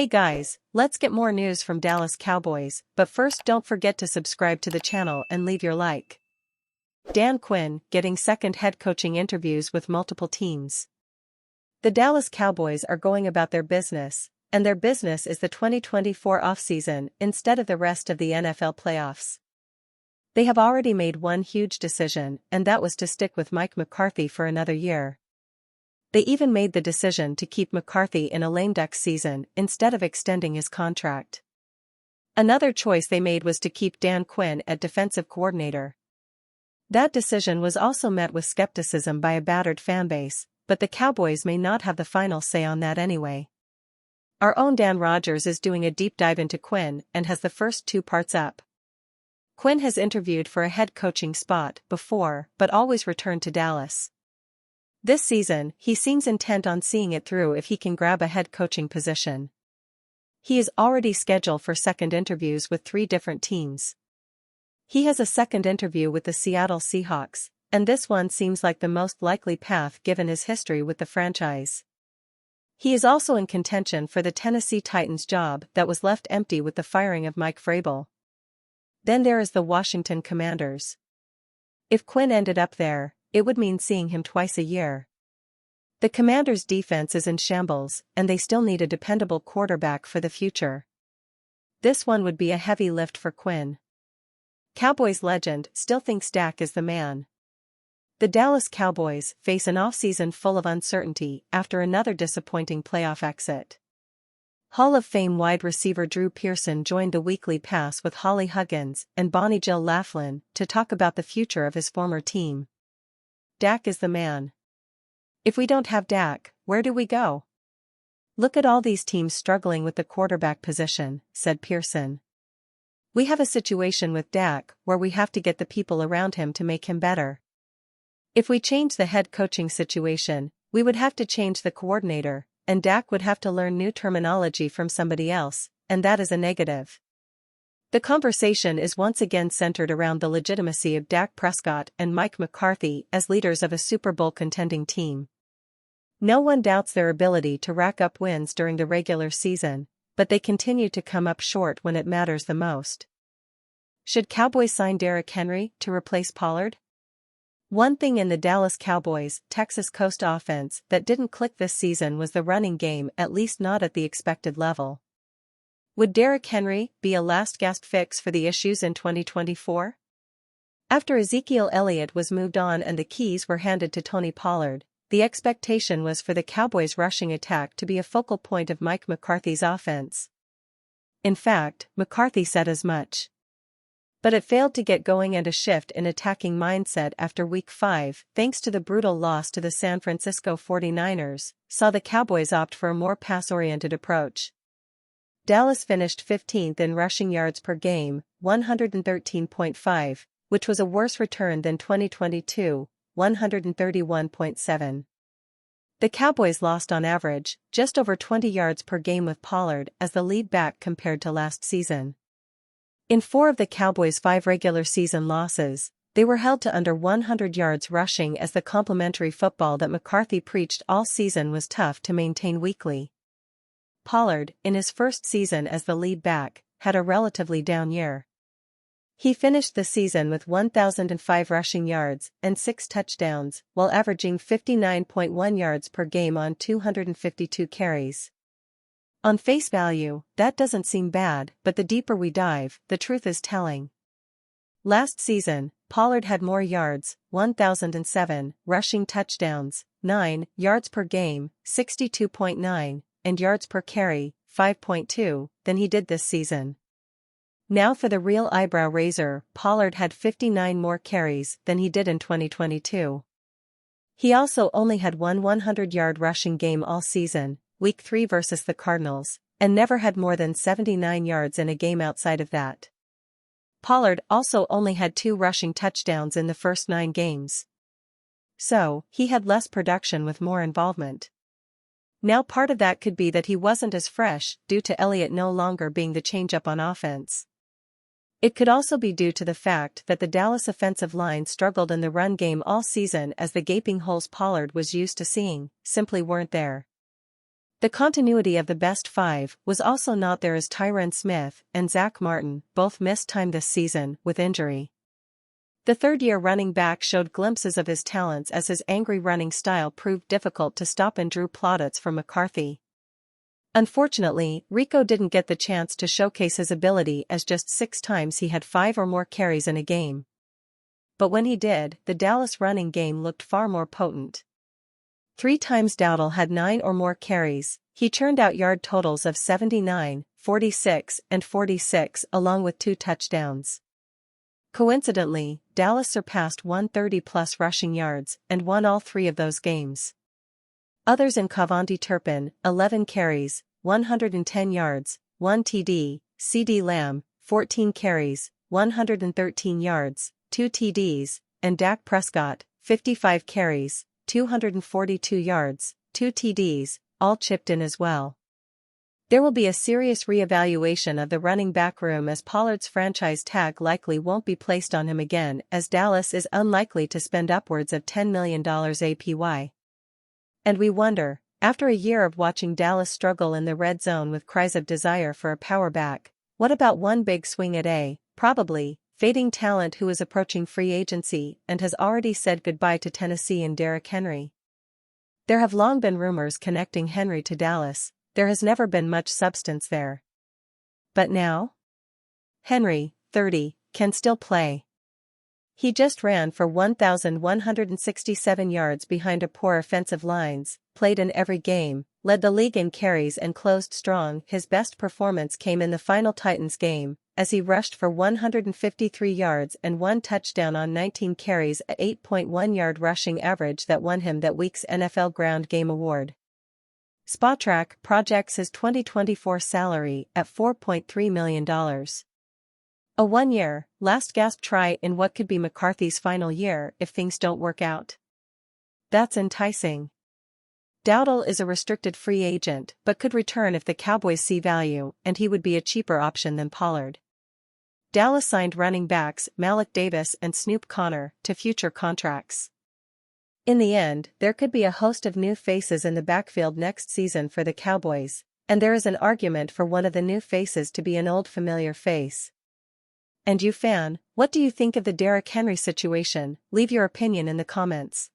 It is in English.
Hey guys, let's get more news from Dallas Cowboys, but first don't forget to subscribe to the channel and leave your like. Dan Quinn, getting second head coaching interviews with multiple teams. The Dallas Cowboys are going about their business, and their business is the 2024 offseason instead of the rest of the NFL playoffs. They have already made one huge decision, and that was to stick with Mike McCarthy for another year. They even made the decision to keep McCarthy in a lame duck season instead of extending his contract. Another choice they made was to keep Dan Quinn at defensive coordinator. That decision was also met with skepticism by a battered fanbase, but the Cowboys may not have the final say on that anyway. Our own Dan Rogers is doing a deep dive into Quinn and has the first two parts up. Quinn has interviewed for a head coaching spot before but always returned to Dallas. This season, he seems intent on seeing it through if he can grab a head coaching position. He is already scheduled for second interviews with 3 different teams. He has a second interview with the Seattle Seahawks, and this one seems like the most likely path given his history with the franchise. He is also in contention for the Tennessee Titans job that was left empty with the firing of Mike Vrabel. Then there is the Washington Commanders. If Quinn ended up there, it would mean seeing him twice a year. The Commanders' defense is in shambles, and they still need a dependable quarterback for the future. This one would be a heavy lift for Quinn. Cowboys legend still thinks Dak is the man. The Dallas Cowboys face an offseason full of uncertainty after another disappointing playoff exit. Hall of Fame wide receiver Drew Pearson joined the Weekly Pass with Holly Huggins and Bonnie Jill Laughlin to talk about the future of his former team. Dak is the man. If we don't have Dak, where do we go? Look at all these teams struggling with the quarterback position, said Pearson. We have a situation with Dak where we have to get the people around him to make him better. If we change the head coaching situation, we would have to change the coordinator, and Dak would have to learn new terminology from somebody else, and that is a negative. The conversation is once again centered around the legitimacy of Dak Prescott and Mike McCarthy as leaders of a Super Bowl contending team. No one doubts their ability to rack up wins during the regular season, but they continue to come up short when it matters the most. Should Cowboys sign Derrick Henry to replace Pollard? One thing in the Dallas Cowboys' Texas Coast offense that didn't click this season was the running game, at least not at the expected level. Would Derrick Henry be a last-gasp fix for the issues in 2024? After Ezekiel Elliott was moved on and the keys were handed to Tony Pollard, the expectation was for the Cowboys' rushing attack to be a focal point of Mike McCarthy's offense. In fact, McCarthy said as much. But it failed to get going, and a shift in attacking mindset after Week 5, thanks to the brutal loss to the San Francisco 49ers, saw the Cowboys opt for a more pass-oriented approach. Dallas finished 15th in rushing yards per game, 113.5, which was a worse return than 2022, 131.7. The Cowboys lost on average just over 20 yards per game with Pollard as the lead back compared to last season. In 4 of the Cowboys' 5 regular season losses, they were held to under 100 yards rushing as the complementary football that McCarthy preached all season was tough to maintain weekly. Pollard, in his first season as the lead back, had a relatively down year. He finished the season with 1,005 rushing yards and 6 touchdowns, while averaging 59.1 yards per game on 252 carries. On face value, that doesn't seem bad, but the deeper we dive, the truth is telling. Last season, Pollard had more yards, 1,007, rushing touchdowns, 9, yards per game, 62.9, and yards per carry, 5.2, than he did this season. Now for the real eyebrow raiser, Pollard had 59 more carries than he did in 2022. He also only had one 100-yard rushing game all season, Week 3 versus the Cardinals, and never had more than 79 yards in a game outside of that. Pollard also only had 2 rushing touchdowns in the first 9 games. So, he had less production with more involvement. Now part of that could be that he wasn't as fresh due to Elliott no longer being the change-up on offense. It could also be due to the fact that the Dallas offensive line struggled in the run game all season as the gaping holes Pollard was used to seeing simply weren't there. The continuity of the best five was also not there as Tyron Smith and Zach Martin both missed time this season with injury. The third-year running back showed glimpses of his talents as his angry running style proved difficult to stop and drew plaudits from McCarthy. Unfortunately, Rico didn't get the chance to showcase his ability as just 6 times he had 5 or more carries in a game. But when he did, the Dallas running game looked far more potent. 3 times Dowdle had 9 or more carries, he churned out yard totals of 79, 46, and 46 along with 2 touchdowns. Coincidentally, Dallas surpassed 130-plus rushing yards and won all 3 of those games. Others in Cavonte Turpin, 11 carries, 110 yards, 1 TD, CD Lamb, 14 carries, 113 yards, 2 TDs, and Dak Prescott, 55 carries, 242 yards, 2 TDs, all chipped in as well. There will be a serious re-evaluation of the running back room as Pollard's franchise tag likely won't be placed on him again as Dallas is unlikely to spend upwards of $10 million APY. And we wonder, after a year of watching Dallas struggle in the red zone with cries of desire for a power back, what about one big swing at a, probably, fading talent who is approaching free agency and has already said goodbye to Tennessee in Derrick Henry? There have long been rumors connecting Henry to Dallas, there has never been much substance there. But now? Henry, 30, can still play. He just ran for 1,167 yards behind a poor offensive lines, played in every game, led the league in carries and closed strong. His best performance came in the final Titans game, as he rushed for 153 yards and 1 touchdown on 19 carries, a 8.1-yard rushing average that won him that week's NFL Ground Game Award. Spotrac projects his 2024 salary at $4.3 million. A one-year, last-gasp try in what could be McCarthy's final year if things don't work out. That's enticing. Dowdle is a restricted free agent but could return if the Cowboys see value, and he would be a cheaper option than Pollard. Dallas signed running backs Malik Davis and Snoop Connor to future contracts. In the end, there could be a host of new faces in the backfield next season for the Cowboys, and there is an argument for one of the new faces to be an old familiar face. And you fan, what do you think of the Derrick Henry situation? Leave your opinion in the comments.